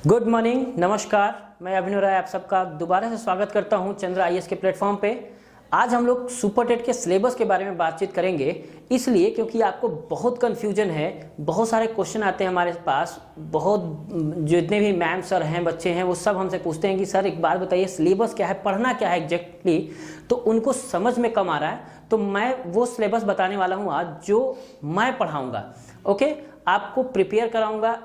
Good morning, नमस्कार। मैं अभिनव राय आप सबका दोबारा से स्वागत करता हूं चंद्र आईएएस के प्लेटफॉर्म पे। आज हम लोग सुपर टेट के सिलेबस के बारे में बातचीत करेंगे, इसलिए क्योंकि आपको बहुत कन्फ्यूजन है, बहुत सारे क्वेश्चन आते हैं हमारे पास। बहुत जितने भी मैम सर हैं, बच्चे हैं, वो सब हमसे पूछते हैं कि सर एक बार बताइए सिलेबस क्या है, पढ़ना क्या है एग्जैक्टली। तो उनको समझ में कम आ रहा है, तो मैं वो सिलेबस बताने वाला हूँ आज जो मैं पढ़ाऊँगा। ओके, आपको प्रिपेयर कराऊँगा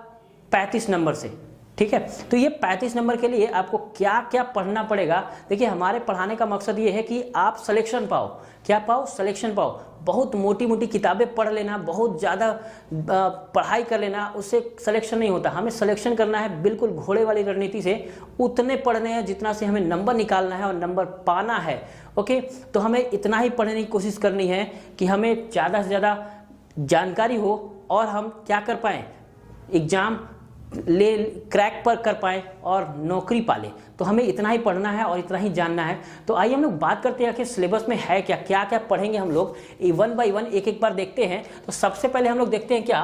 35 नंबर से। ठीक है, तो ये 35 नंबर के लिए आपको क्या क्या पढ़ना पड़ेगा। देखिए, हमारे पढ़ाने का मकसद ये है कि आप सिलेक्शन पाओ। क्या पाओ? सिलेक्शन पाओ। बहुत मोटी मोटी किताबें पढ़ लेना, बहुत ज़्यादा पढ़ाई कर लेना, उससे सिलेक्शन नहीं होता। हमें सिलेक्शन करना है बिल्कुल घोड़े वाली रणनीति से। उतने पढ़ने हैं जितना से हमें नंबर निकालना है और नंबर पाना है। ओके, तो हमें इतना ही पढ़ने की कोशिश करनी है कि हमें ज़्यादा से ज़्यादा जानकारी हो और हम क्या कर पाएँ, एग्ज़ाम क्रैक पर कर पाए और नौकरी पाले। तो हमें इतना ही पढ़ना है और इतना ही जानना है। तो आइए हम लोग बात करते हैं कि सिलेबस में है क्या, क्या क्या पढ़ेंगे हम लोग। वन बाय वन एक एक बार देखते हैं। तो सबसे पहले हम लोग देखते हैं क्या,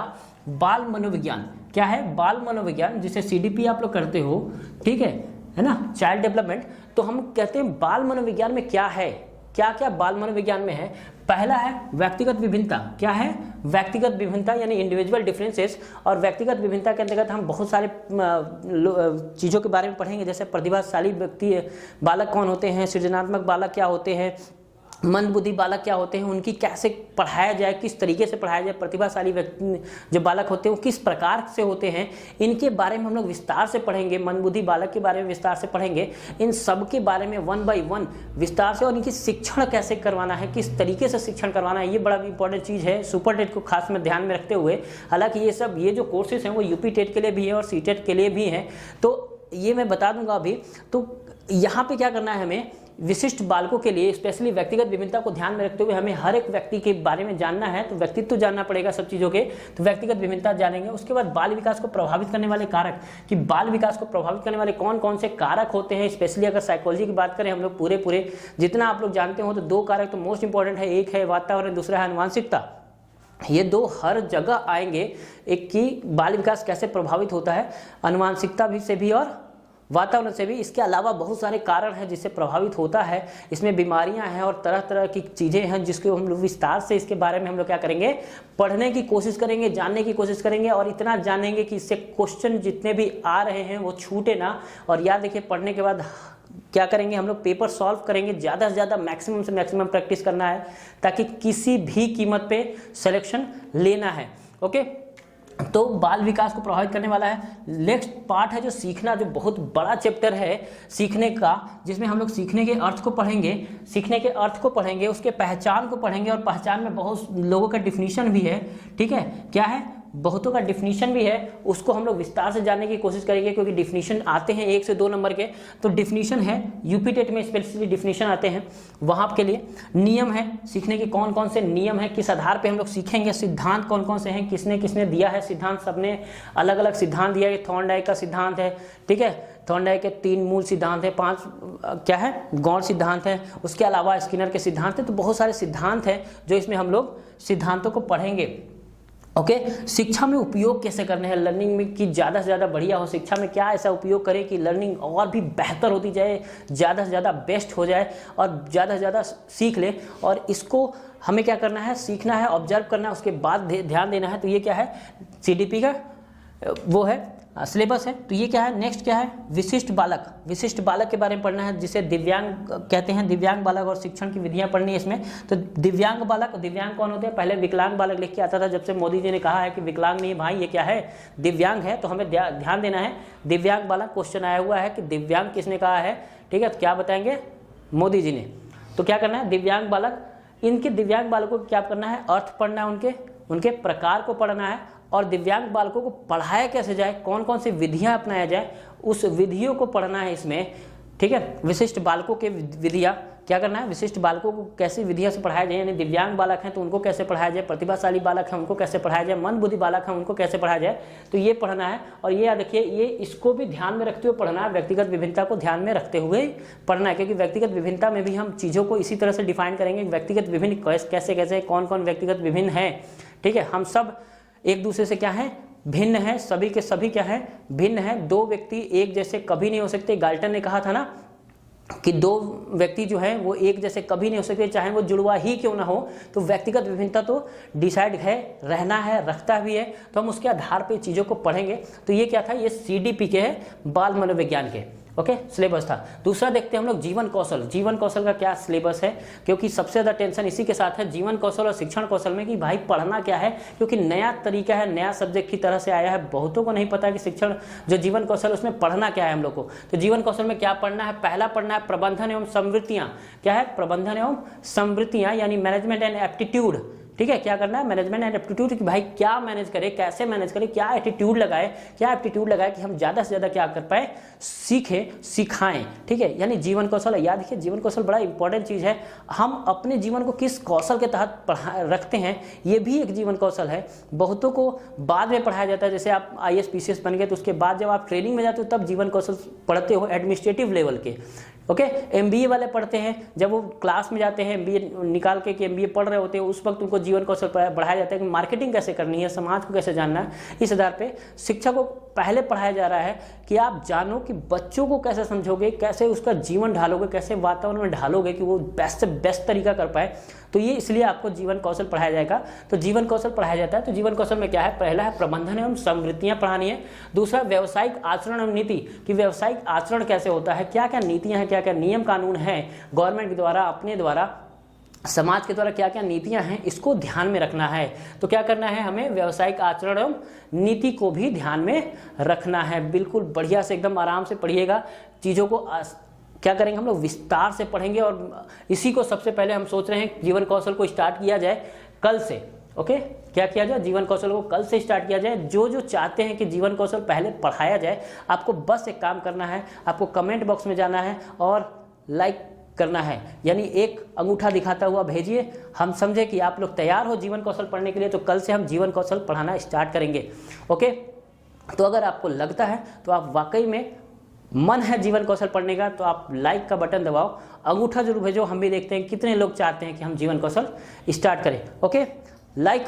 बाल मनोविज्ञान। क्या है? बाल मनोविज्ञान, जिसे सीडीपी आप लोग करते हो, ठीक है ना, चाइल्ड डेवलपमेंट। तो हम कहते हैं बाल मनोविज्ञान में क्या है, क्या क्या बाल मनोविज्ञान में है। पहला है व्यक्तिगत विभिन्नता। क्या है? व्यक्तिगत विभिन्नता यानी इंडिविजुअल डिफरेंसेस। और व्यक्तिगत विभिन्नता के अंतर्गत हम बहुत सारे चीज़ों के बारे में पढ़ेंगे, जैसे प्रतिभाशाली व्यक्ति बालक कौन होते हैं, सृजनात्मक बालक क्या होते हैं, मंदबुद्धि बालक क्या होते हैं, उनकी कैसे पढ़ाया जाए, किस तरीके से पढ़ाया जाए, प्रतिभाशाली व्यक्ति जो बालक होते हैं वो किस प्रकार से होते हैं, इनके बारे में हम लोग विस्तार से पढ़ेंगे। मंदबुद्धि बालक के बारे में विस्तार से पढ़ेंगे। इन सब के बारे में वन बाय वन विस्तार से, और इनकी शिक्षण कैसे करवाना है, किस तरीके से शिक्षण करवाना है, ये बड़ा इंपॉर्टेंट चीज़ है सुपर टेट को खास में ध्यान में रखते हुए। हालांकि ये जो कोर्सेज हैं वो यूपी टेट के लिए भी है और सी टेट के लिए भी हैं, तो ये मैं बता दूंगा अभी। तो यहाँ पे क्या करना है, हमें विशिष्ट बालकों के लिए स्पेशली व्यक्तिगत विभिन्नता को ध्यान में रखते हुए हमें हर एक व्यक्ति के बारे में जानना है। तो व्यक्तित्व तो जानना पड़ेगा सब चीज़ों के, तो व्यक्तिगत विभिन्नता जानेंगे। उसके बाद बाल विकास को प्रभावित करने वाले कारक, कि बाल विकास को प्रभावित करने वाले कौन कौन से कारक होते हैं। स्पेशली अगर साइकोलॉजी की बात करें हम लोग पूरे जितना आप लोग जानते हो, तो 2 कारक तो मोस्ट इंपॉर्टेंट है। एक है वातावरण, दूसरा है आनुवंशिकता। ये 2 हर जगह आएंगे। एक की बाल विकास कैसे प्रभावित होता है, आनुवंशिकता भी से भी और वातावरण से भी। इसके अलावा बहुत सारे कारण हैं जिससे प्रभावित होता है। इसमें बीमारियां हैं और तरह तरह की चीज़ें हैं जिसको हम लोग विस्तार से इसके बारे में हम लोग क्या करेंगे, पढ़ने की कोशिश करेंगे, जानने की कोशिश करेंगे। और इतना जानेंगे कि इससे क्वेश्चन जितने भी आ रहे हैं वो छूटे ना। और याद देखिए, पढ़ने के बाद क्या करेंगे हम लोग, पेपर सॉल्व करेंगे। ज़्यादा से ज़्यादा मैक्सिमम से मैक्सिमम प्रैक्टिस करना है, ताकि किसी भी कीमत पे सिलेक्शन लेना है। ओके, तो बाल विकास को प्रभावित करने वाला है। नेक्स्ट पार्ट है जो सीखना, जो बहुत बड़ा चैप्टर है सीखने का, जिसमें हम लोग सीखने के अर्थ को पढ़ेंगे, सीखने के अर्थ को पढ़ेंगे, उसके पहचान को पढ़ेंगे। और पहचान में बहुत लोगों का डिफिनीशन भी है। ठीक है, क्या है, बहुतों का डिफिनीशन भी है, उसको हम लोग विस्तार से जानने की कोशिश करेंगे, क्योंकि डिफिनीशन आते हैं 1 से 2 नंबर के। तो डिफिनीशन है, यूपी टेट में स्पेशली डिफिनीशन आते हैं वहाँ के लिए। नियम है, सीखने के कौन कौन से नियम हैं, किस आधार पे हम लोग सीखेंगे। सिद्धांत कौन कौन से हैं, किसने किसने दिया है सिद्धांत, सबने अलग अलग सिद्धांत दिया है। थॉर्नडाइक का सिद्धांत है, ठीक है, थॉर्नडाइक के 3 मूल सिद्धांत हैं, 5 क्या है, गौण सिद्धांत हैं। उसके अलावा स्किनर के सिद्धांत हैं। तो बहुत सारे सिद्धांत हैं जो इसमें हम लोग सिद्धांतों को पढ़ेंगे। ओके, शिक्षा में उपयोग कैसे करने हैं, लर्निंग में कि ज़्यादा से ज़्यादा बढ़िया हो। शिक्षा में क्या ऐसा उपयोग करें कि लर्निंग और भी बेहतर होती जाए, ज़्यादा से ज़्यादा बेस्ट हो जाए और ज़्यादा से ज़्यादा सीख ले। और इसको हमें क्या करना है, सीखना है, ऑब्जर्व करना है, उसके बाद ध्यान देना है। तो ये क्या है, सीडीपी का वो है सिलेबस है। तो ये क्या है, नेक्स्ट क्या है, विशिष्ट बालक। विशिष्ट बालक के बारे में पढ़ना है, जिसे दिव्यांग कहते हैं। दिव्यांग बालक और शिक्षण की विधियां पढ़नी है इसमें। तो दिव्यांग बालक, दिव्यांग कौन होते हैं, पहले विकलांग बालक लिख के आता था, जब से मोदी जी ने कहा है कि विकलांग नहीं भाई, ये क्या है, दिव्यांग है। तो हमें ध्यान देना है, दिव्यांग बालक क्वेश्चन आया हुआ है कि दिव्यांग किसने कहा है, ठीक है, तो क्या बताएंगे, मोदी जी ने। तो क्या करना है, दिव्यांग बालक, इनके दिव्यांग बालकों को क्या करना है, अर्थ पढ़ना है, उनके प्रकार को पढ़ना है। और दिव्यांग बालकों को पढ़ाया कैसे जाए, कौन कौन सी विधियां अपनाया जाए, उस विधियों को पढ़ना है इसमें। ठीक है, विशिष्ट बालकों के विधियां क्या करना है, विशिष्ट बालकों को कैसे विधियां से पढ़ाया जाए, यानी दिव्यांग बालक हैं तो उनको कैसे पढ़ाया जाए, प्रतिभाशाली बालक हैं उनको कैसे पढ़ाया जाए, मंदबुद्धि बालक हैं उनको कैसे पढ़ाया जाए। तो ये पढ़ना है। और ये याद रखिए, ये इसको भी ध्यान में रखते हुए पढ़ना है, व्यक्तिगत विभिन्नता को ध्यान में रखते हुए पढ़ना है। क्योंकि व्यक्तिगत विभिन्नता में भी हम चीज़ों को इसी तरह से डिफाइन करेंगे, व्यक्तिगत विभिन्न कैसे कैसे, कौन कौन व्यक्तिगत विभिन्न है। ठीक है, हम सब एक दूसरे से क्या है, भिन्न है, सभी के सभी क्या है, भिन्न है। दो व्यक्ति एक जैसे कभी नहीं हो सकते। गाल्टन ने कहा था ना कि दो व्यक्ति जो है वो एक जैसे कभी नहीं हो सकते, चाहे वो जुड़वा ही क्यों ना हो। तो व्यक्तिगत विभिन्नता तो डिसाइड है, रहना है, रखता भी है। तो हम उसके आधार पे चीज़ों को पढ़ेंगे। तो ये क्या था, ये CDP के है, बाल मनोविज्ञान के ओके सिलेबस था। दूसरा देखते हैं हम लोग जीवन कौशल। जीवन कौशल का क्या सिलेबस है, क्योंकि सबसे ज़्यादा टेंशन इसी के साथ है जीवन कौशल और शिक्षण कौशल में कि भाई पढ़ना क्या है, क्योंकि नया तरीका है, नया सब्जेक्ट की तरह से आया है। बहुतों को नहीं पता कि शिक्षण जो जीवन कौशल उसमें पढ़ना क्या है हम लोग को। तो जीवन कौशल में क्या पढ़ना है, पहला पढ़ना है प्रबंधन एवं समृद्धियाँ। क्या है, प्रबंधन एवं समृद्धियाँ, यानी मैनेजमेंट एंड एप्टीट्यूड। ठीक है, क्या करना है, मैनेजमेंट एंड एप्टीट्यूड, कि भाई क्या मैनेज करे, कैसे मैनेज करे, क्या एटीट्यूड लगाए, क्या एप्टीट्यूड लगाए कि हम ज़्यादा से ज़्यादा क्या कर पाए, सीखे, सिखाएं। ठीक है, यानी जीवन कौशल। याद रखिए जीवन कौशल बड़ा इंपॉर्टेंट चीज़ है। हम अपने जीवन को किस कौशल के तहत रखते हैं, ये भी एक जीवन कौशल है। बहुतों को बाद में पढ़ाया जाता है, जैसे आप IAS PCS बन गए तो उसके बाद जब आप ट्रेनिंग में जाते हो तब जीवन कौशल पढ़ते हो एडमिनिस्ट्रेटिव लेवल के। ओके, MBA वाले पढ़ते हैं, जब वो क्लास में जाते हैं MBA निकाल के कि MBA पढ़ रहे होते हैं, उस वक्त उनको जीवन कौशल पढ़ाया जाता है कि मार्केटिंग कैसे करनी है, समाज को कैसे जानना है। इस आधार पे शिक्षा को पहले पढ़ाया जा रहा है कि आप जानो कि बच्चों को कैसे समझोगे, कैसे उसका जीवन ढालोगे, कैसे वातावरण में ढालोगे कि वो बेस्ट से बेस्ट तरीका कर पाए। तो ये इसलिए आपको जीवन कौशल पढ़ाया जाएगा। तो जीवन कौशल पढ़ाया जाता है। तो जीवन कौशल में क्या है, पहला है प्रबंधन एवं समृद्धियाँ पढ़ानी है। दूसरा व्यावसायिक आचरण एवं नीति, कि व्यावसायिक आचरण कैसे होता है, क्या क्या नीतियाँ हैं, क्या क्या नियम कानून हैं गवर्नमेंट के द्वारा, अपने द्वारा, समाज के द्वारा क्या क्या नीतियां हैं, इसको ध्यान में रखना है। तो क्या करना है, हमें व्यावसायिक आचरण एवं नीति को भी ध्यान में रखना है। बिल्कुल बढ़िया से एकदम आराम से पढ़िएगा। चीज़ों को क्या करेंगे हम लोग, विस्तार से पढ़ेंगे। और इसी को सबसे पहले हम सोच रहे हैं जीवन कौशल को स्टार्ट किया जाए कल से। ओके, क्या किया जाए, जीवन कौशल को कल से स्टार्ट किया जाए। जो चाहते हैं कि जीवन कौशल पहले पढ़ाया जाए, आपको बस एक काम करना है, आपको कमेंट बॉक्स में जाना है और लाइक करना है, यानी एक अंगूठा दिखाता हुआ भेजिए। हम समझे कि आप लोग तैयार हो जीवन कौशल पढ़ने के लिए। तो कल से हम जीवन कौशल पढ़ाना स्टार्ट करेंगे। ओके, तो अगर आपको लगता है तो आप वाकई में मन है जीवन कौशल पढ़ने का, तो आप लाइक का बटन दबाओ, अंगूठा जरूर भेजो। हम भी देखते हैं कितने लोग चाहते हैं कि हम जीवन कौशल स्टार्ट करें। ओके, लाइक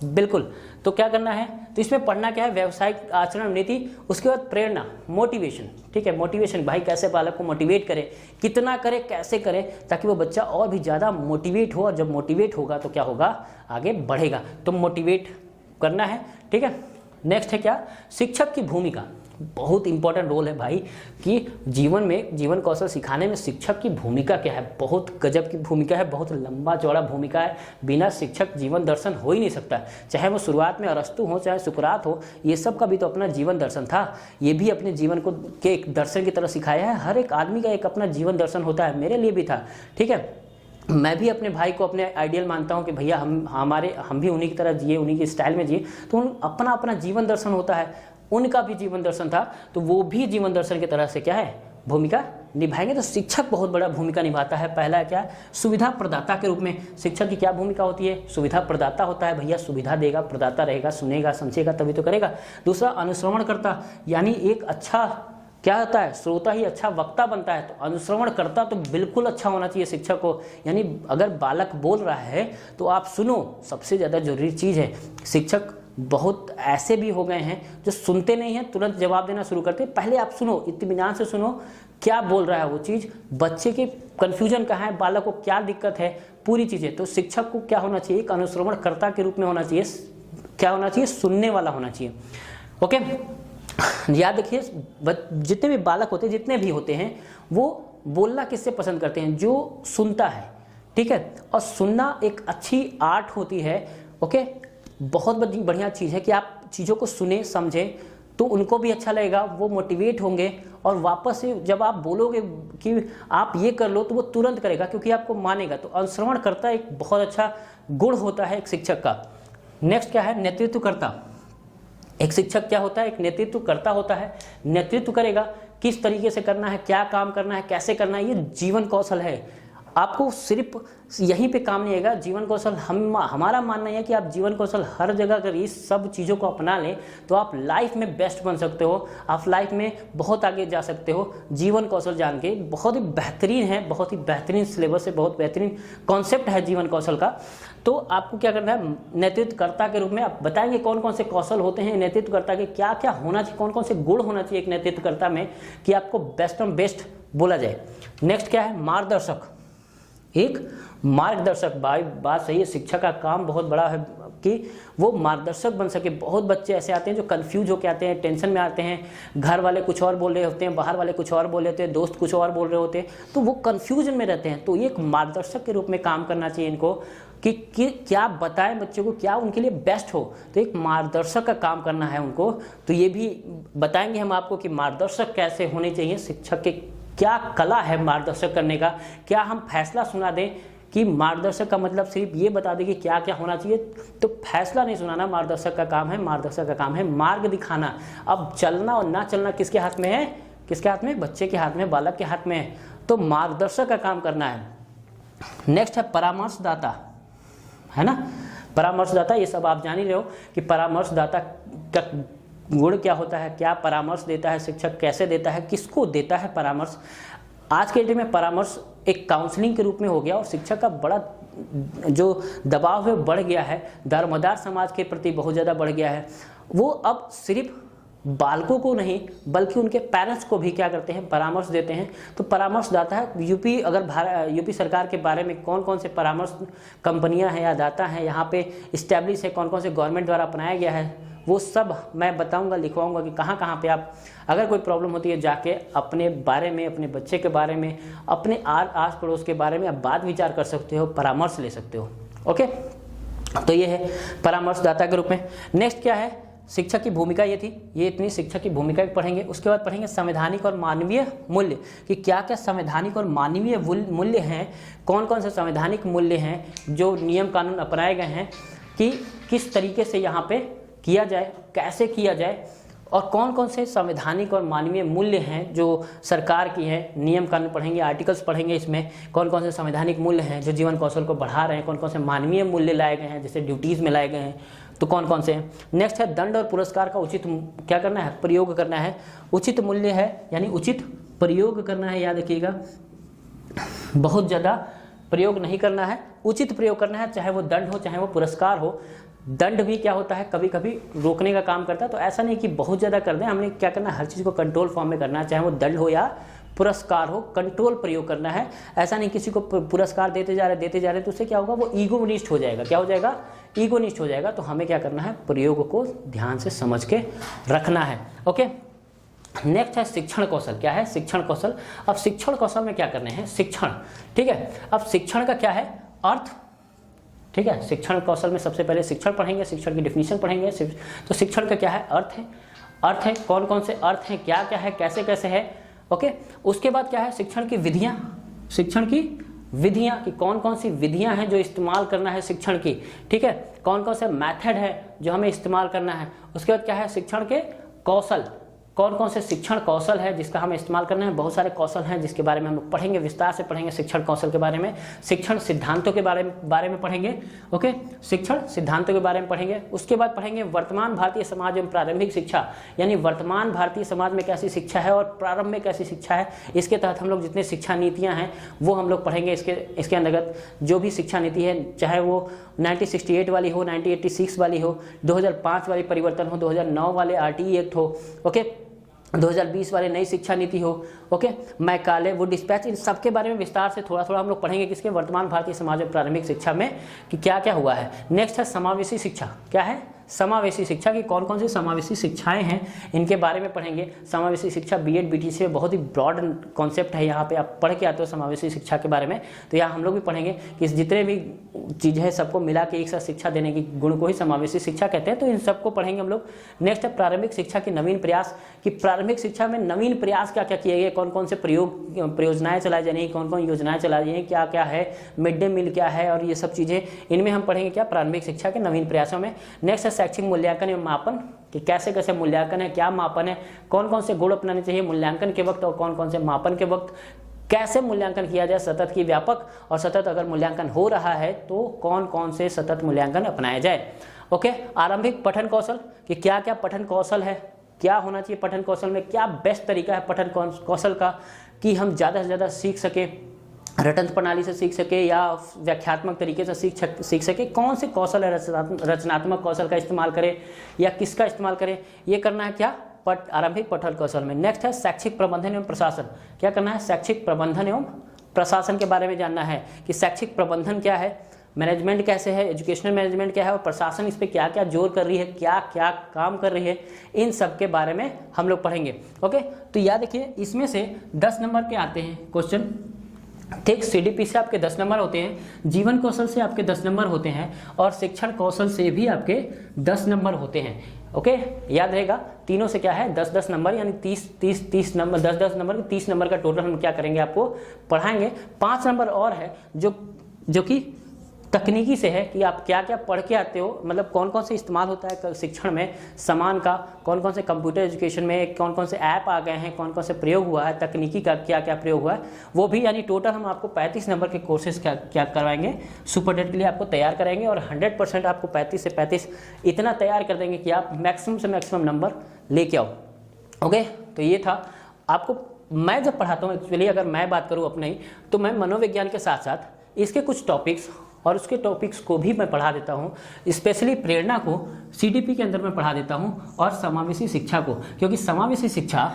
बिल्कुल। तो क्या करना है, तो इसमें पढ़ना क्या है, व्यावसायिक आचरण नीति, उसके बाद प्रेरणा, मोटिवेशन। ठीक है, मोटिवेशन, भाई कैसे बालक को मोटिवेट करें, कितना करें, कैसे करें, ताकि वो बच्चा और भी ज़्यादा मोटिवेट हो। और जब मोटिवेट होगा तो क्या होगा, आगे बढ़ेगा। तो मोटिवेट करना है। ठीक है, नेक्स्ट है क्या, शिक्षक की भूमिका। बहुत इंपॉर्टेंट रोल है भाई कि जीवन में जीवन कौशल सिखाने में शिक्षक की भूमिका क्या है। बहुत गजब की भूमिका है, बहुत लंबा चौड़ा भूमिका है। बिना शिक्षक जीवन दर्शन हो ही नहीं सकता। चाहे वो शुरुआत में अरस्तु हो, चाहे सुकरात हो, ये सब का भी तो अपना जीवन दर्शन था। ये भी अपने जीवन को के एक दर्शन की तरह सिखाया है। हर एक आदमी का एक अपना जीवन दर्शन होता है, मेरे लिए भी था। ठीक है, मैं भी अपने भाई को अपने आइडियल मानता हूँ कि भैया हम भी उन्हीं की तरह जिए, उन्हीं के स्टाइल में जिए। तो अपना अपना जीवन दर्शन होता है, उनका भी जीवन दर्शन था, तो वो भी जीवन दर्शन की तरह से क्या है, भूमिका निभाएंगे। तो शिक्षक बहुत बड़ा भूमिका निभाता है। पहला है क्या, सुविधा प्रदाता के रूप में शिक्षक की क्या भूमिका होती है, सुविधा प्रदाता होता है। भैया सुविधा देगा, प्रदाता रहेगा, सुनेगा, समझेगा तभी तो करेगा। दूसरा अनुश्रवण करता, यानी एक अच्छा क्या होता है, श्रोता ही अच्छा वक्ता बनता है। तो अनुश्रवण करता तो बिल्कुल अच्छा होना चाहिए शिक्षक को। यानी अगर बालक बोल रहा है तो आप सुनो, सबसे ज़्यादा जरूरी चीज़ है। शिक्षक बहुत ऐसे भी हो गए हैं जो सुनते नहीं हैं, तुरंत जवाब देना शुरू करते हैं। पहले आप सुनो, इत्मीनान से सुनो क्या बोल रहा है वो चीज़, बच्चे के कन्फ्यूजन कहाँ है, बालक को क्या दिक्कत है, पूरी चीज़ें। तो शिक्षक को क्या होना चाहिए, एक अनुश्रवणकर्ता के रूप में होना चाहिए। क्या होना चाहिए, सुनने वाला होना चाहिए। ओके, याद रखिए, जितने भी बालक होते हैं, जितने भी होते हैं, वो बोलना किससे पसंद करते हैं, जो सुनता है। ठीक है, और सुनना एक अच्छी आर्ट होती है। ओके, बहुत बढ़िया चीज़ है कि आप चीज़ों को सुने, समझें, तो उनको भी अच्छा लगेगा, वो मोटिवेट होंगे। और वापस से जब आप बोलोगे कि आप ये कर लो, तो वो तुरंत करेगा, क्योंकि आपको मानेगा। तो अनुश्रवण करता एक बहुत अच्छा गुण होता है एक शिक्षक का। नेक्स्ट क्या है, नेतृत्व करता। एक शिक्षक क्या होता है, एक नेतृत्व करता होता है। नेतृत्व करेगा, किस तरीके से करना है, क्या काम करना है, कैसे करना है, ये जीवन कौशल है। आपको सिर्फ यहीं पे काम नहीं आएगा। जीवन कौशल हमारा मानना है कि आप जीवन कौशल हर जगह अगर इस सब चीज़ों को अपना लें तो आप लाइफ में बेस्ट बन सकते हो, आप लाइफ में बहुत आगे जा सकते हो। जीवन कौशल जान के बहुत ही बेहतरीन है, बहुत ही बेहतरीन सिलेबस है, बहुत बेहतरीन कॉन्सेप्ट है जीवन कौशल का। तो आपको क्या करना है, नेतृत्वकर्ता के रूप में आप बताएंगे कौन कौन से कौशल होते हैं, नेतृत्वकर्ता के क्या क्या होना चाहिए, कौन कौन से गुण होना चाहिए एक नेतृत्वकर्ता में कि आपको बेस्ट ऑफ बेस्ट बोला जाए। नेक्स्ट क्या है, मार्गदर्शक। एक मार्गदर्शक, भाई बात सही है, शिक्षा का काम बहुत बड़ा है कि वो मार्गदर्शक बन सके। बहुत बच्चे ऐसे आते हैं जो कंफ्यूज होकर आते हैं, टेंशन में आते हैं, घर वाले कुछ और बोल रहे होते हैं, बाहर वाले कुछ और बोल रहे होते हैं, दोस्त कुछ और बोल रहे होते हैं, तो वो कंफ्यूजन में रहते हैं। तो एक मार्गदर्शक के रूप में काम करना चाहिए इनको कि क्या बताएं बच्चों को, क्या उनके लिए बेस्ट हो। तो एक मार्गदर्शक का काम करना है उनको। तो ये भी बताएंगे हम आपको कि मार्गदर्शक कैसे होने चाहिए, शिक्षक के क्या कला है मार्गदर्शक करने का। क्या हम फैसला सुना दें कि मार्गदर्शक का मतलब सिर्फ ये बता दें कि क्या क्या होना चाहिए, तो फैसला नहीं सुनाना मार्गदर्शक का काम है। मार्गदर्शक का काम है मार्ग दिखाना। अब चलना और ना चलना किसके हाथ में है, किसके हाथ में, बच्चे के हाथ में, बालक के हाथ में है। तो मार्गदर्शक का काम करना है। नेक्स्ट है परामर्शदाता, है ना। परामर्शदाता, ये सब आप जान ही रहे हो कि परामर्शदाता का गुण क्या होता है, क्या परामर्श देता है शिक्षक, कैसे देता है, किसको देता है परामर्श। आज के डेट में परामर्श एक काउंसलिंग के रूप में हो गया और शिक्षक का बड़ा जो दबाव है बढ़ गया है, दारोमदार समाज के प्रति बहुत ज़्यादा बढ़ गया है। वो अब सिर्फ बालकों को नहीं बल्कि उनके पेरेंट्स को भी क्या करते हैं, परामर्श देते हैं। तो परामर्शदाता है यूपी, अगर यूपी सरकार के बारे में कौन कौन से परामर्श कंपनियां हैं या दाता हैं यहाँ पे इस्टेब्लिश है, कौन कौन से गवर्नमेंट द्वारा अपनाया गया है, वो सब मैं बताऊंगा, लिखवाऊंगा कि कहाँ कहाँ पे आप अगर कोई प्रॉब्लम होती है जाके अपने बारे में, अपने बच्चे के बारे में, अपने आस पड़ोस के बारे में आप बात विचार कर सकते हो, परामर्श ले सकते हो। ओके, तो ये है परामर्शदाता के रूप में। नेक्स्ट क्या है, शिक्षक की भूमिका ये थी, ये इतनी शिक्षक की भूमिका भी पढ़ेंगे। उसके बाद पढ़ेंगे संवैधानिक और मानवीय मूल्य, कि क्या क्या संवैधानिक और मानवीय मूल्य हैं, कौन कौन से संवैधानिक मूल्य हैं जो नियम कानून अपनाए गए हैं, कि किस तरीके से यहाँ पे किया जाए, कैसे किया जाए, और कौन कौन से संवैधानिक और मानवीय मूल्य हैं जो सरकार की हैं। नियम कानून पढ़ेंगे, आर्टिकल्स पढ़ेंगे, इसमें कौन कौन से संवैधानिक मूल्य हैं जो जीवन कौशल को बढ़ा रहे हैं, कौन कौन से मानवीय मूल्य लाए गए हैं जैसे ड्यूटीज़ में लाए गए हैं, तो कौन कौन से हैं। नेक्स्ट है दंड और पुरस्कार का उचित क्या करना है, प्रयोग करना है। उचित मूल्य है यानी उचित प्रयोग करना है, याद रखिएगा, बहुत ज़्यादा प्रयोग नहीं करना है, उचित प्रयोग करना है, चाहे वो दंड हो चाहे वो पुरस्कार हो। दंड भी क्या होता है, कभी कभी रोकने का काम करता है, तो ऐसा नहीं कि बहुत ज़्यादा कर दें, हमने क्या करना है, हर चीज़ को कंट्रोल फॉर्म में करना है, चाहे वो दंड हो या पुरस्कार हो, कंट्रोल प्रयोग करना है। ऐसा नहीं किसी को पुरस्कार देते जा रहे तो उससे क्या होगा, वो ईगोनिस्ट हो जाएगा। क्या हो जाएगा, ईगोनिस्ट हो जाएगा। तो हमें क्या करना है, प्रयोग को ध्यान से समझ के रखना है। ओके, नेक्स्ट है शिक्षण कौशल। क्या है, शिक्षण कौशल। अब शिक्षण कौशल में क्या करने हैं, शिक्षण, ठीक है। अब शिक्षण का क्या है अर्थ, ठीक है। शिक्षण कौशल में सबसे पहले शिक्षण पढ़ेंगे, शिक्षण की डिफिनीशन पढ़ेंगे। तो शिक्षण का क्या है, अर्थ है, अर्थ है, कौन कौन से अर्थ हैं, क्या क्या है, कैसे कैसे है। ओके, उसके बाद क्या है, शिक्षण की विधियां, शिक्षण की विधियां कि कौन कौन सी विधियां हैं जो इस्तेमाल करना है शिक्षण की, ठीक है, कौन कौन से मेथड है जो हमें इस्तेमाल करना है। उसके बाद क्या है, शिक्षण के कौशल, कौन कौन से शिक्षण कौशल है जिसका हमें इस्तेमाल करना है। बहुत सारे कौशल हैं जिसके बारे में हम लोग पढ़ेंगे, विस्तार से पढ़ेंगे शिक्षण कौशल के बारे में। शिक्षण सिद्धांतों के बारे में पढ़ेंगे। ओके, शिक्षण सिद्धांतों के बारे में पढ़ेंगे। उसके बाद पढ़ेंगे वर्तमान भारतीय समाज एवं प्रारंभिक शिक्षा, यानी वर्तमान भारतीय समाज में कैसी शिक्षा है और प्रारंभ में कैसी शिक्षा है। इसके तहत हम लोग जितने शिक्षा नीतियाँ हैं वो हम लोग पढ़ेंगे। इसके अंतर्गत जो भी शिक्षा नीति है, चाहे वो 1968 वाली हो, 1986 वाली हो, 2005 वाली परिवर्तन हो, 2009 वाले RTE एक्ट हो, ओके, 2020 वाले नई शिक्षा नीति हो, ओके, मैकाले वो डिस्पैच, इन सब के बारे में विस्तार से थोड़ा थोड़ा हम लोग पढ़ेंगे किसके, वर्तमान भारतीय समाज और प्रारंभिक शिक्षा में कि क्या क्या हुआ है। नेक्स्ट है समावेशी शिक्षा। क्या है, समावेशी शिक्षा की कौन कौन सी समावेशी शिक्षाएं हैं इनके बारे में पढ़ेंगे। समावेशी शिक्षा BEd BTC में बहुत ही ब्रॉड कॉन्सेप्ट है, यहाँ पे आप पढ़ के आते हो समावेशी शिक्षा के बारे में, तो यहाँ हम लोग भी पढ़ेंगे कि जितने भी चीज़ है सबको मिला के एक साथ शिक्षा देने की गुण को ही समावेशी शिक्षा कहते हैं, तो इन सबको पढ़ेंगे हम लोग। नेक्स्ट है प्रारंभिक शिक्षा की नवीन प्रयास, कि प्रारंभिक शिक्षा में नवीन प्रयास क्या क्या किए गए, कौन कौन से परियोजनाएं चलाई जा रही हैं, कौन कौन योजनाएं चलाई जा रही हैं, क्या क्या है, मिड डे मील क्या है, और ये सब चीज़ें इनमें हम पढ़ेंगे क्या, प्रारंभिक शिक्षा के नवीन प्रयासों में। नेक्स्ट है शैक्षिक मूल्यांकन एवं मापन, कि कैसे कैसे मूल्यांकन है, क्या मापन है, कौन कौन से गुण अपनाने चाहिए मूल्यांकन के वक्त और कौन कौन से मापन के वक्त, कैसे मूल्यांकन किया जाए सतत की व्यापक, और सतत अगर मूल्यांकन हो रहा है तो कौन कौन से सतत मूल्यांकन अपनाया जाए। ओके, आरंभिक पठन कौशल कि क्या क्या पठन कौशल है, क्या होना चाहिए पठन कौशल में, क्या बेस्ट तरीका है पठन कौशल का कि हम ज़्यादा से ज़्यादा सीख सके, रटन प्रणाली से सीख सके या व्याख्यात्मक तरीके से सीख सके, कौन से कौशल है, रचनात्मक कौशल का इस्तेमाल करें या किसका इस्तेमाल करें, ये करना है क्या आरंभिक पठन कौशल में। नेक्स्ट है शैक्षिक प्रबंधन एवं प्रशासन, क्या करना है शैक्षिक प्रबंधन एवं प्रशासन के बारे में जानना है कि शैक्षिक प्रबंधन क्या है, मैनेजमेंट कैसे है, एजुकेशनल मैनेजमेंट क्या है और प्रशासन इस पर क्या क्या जोर कर रही है, क्या क्या काम कर रही है, इन सब के बारे में हम लोग पढ़ेंगे। ओके, तो याद रखिए इसमें से 10 नंबर के आते हैं क्वेश्चन, ठीक। सीडीपी से आपके 10 नंबर होते हैं, जीवन कौशल से आपके 10 नंबर होते हैं और शिक्षण कौशल से भी आपके 10 नंबर होते हैं। ओके, याद रहेगा तीनों से क्या है 10-10 नंबर, यानी 30 नंबर, 10-10 नंबर, 30 नंबर का टोटल हम क्या करेंगे आपको पढ़ाएंगे। 5 नंबर और है जो कि तकनीकी से है कि आप क्या क्या पढ़ के आते हो, मतलब कौन कौन से इस्तेमाल होता है शिक्षण में समान का, कौन कौन से कंप्यूटर एजुकेशन में कौन कौन से ऐप आ गए हैं, कौन कौन से प्रयोग हुआ है, तकनीकी का क्या क्या प्रयोग हुआ है, वो भी यानी टोटल हम आपको 35 नंबर के कोर्सेज क्या करवाएंगे, सुपर टेट के लिए आपको तैयार कराएंगे और 100% आपको 35 से 35 इतना तैयार कर देंगे कि आप मैक्सिमम से मैक्सिमम नंबर लेके आओ। ओके, तो ये था आपको। मैं जब पढ़ाता हूँ एक्चुअली अगर मैं बात करूँ अपने ही, तो मैं मनोविज्ञान के साथ साथ इसके कुछ टॉपिक्स और उसके टॉपिक्स को भी मैं पढ़ा देता हूँ, स्पेशली प्रेरणा को सीडीपी के अंदर मैं पढ़ा देता हूँ और समावेशी शिक्षा को, क्योंकि समावेशी शिक्षा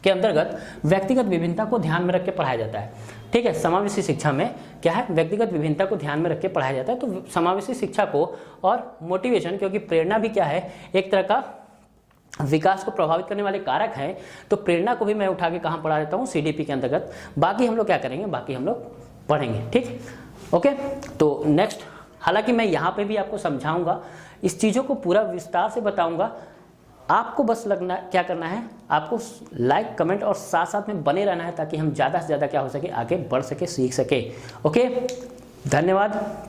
के अंतर्गत व्यक्तिगत विभिन्नता को ध्यान में रख के पढ़ाया जाता है। ठीक है, समावेशी शिक्षा में क्या है व्यक्तिगत विभिन्नता को ध्यान में रख के पढ़ाया जाता है। तो समावेशी शिक्षा को और मोटिवेशन, क्योंकि प्रेरणा भी क्या है एक तरह का विकास को प्रभावित करने वाले कारक हैं, तो प्रेरणा को भी मैं उठा के कहाँ पढ़ा देता हूँ सीडीपी के अंतर्गत। बाकी हम लोग क्या करेंगे, बाकी हम लोग पढ़ेंगे। ठीक, ओके। तो नेक्स्ट, हालांकि मैं यहाँ पे भी आपको समझाऊंगा, इस चीज़ों को पूरा विस्तार से बताऊंगा, आपको बस लगना क्या करना है, आपको लाइक कमेंट और साथ साथ में बने रहना है ताकि हम ज़्यादा से ज़्यादा क्या हो सके आगे बढ़ सके, सीख सके। ओके, धन्यवाद।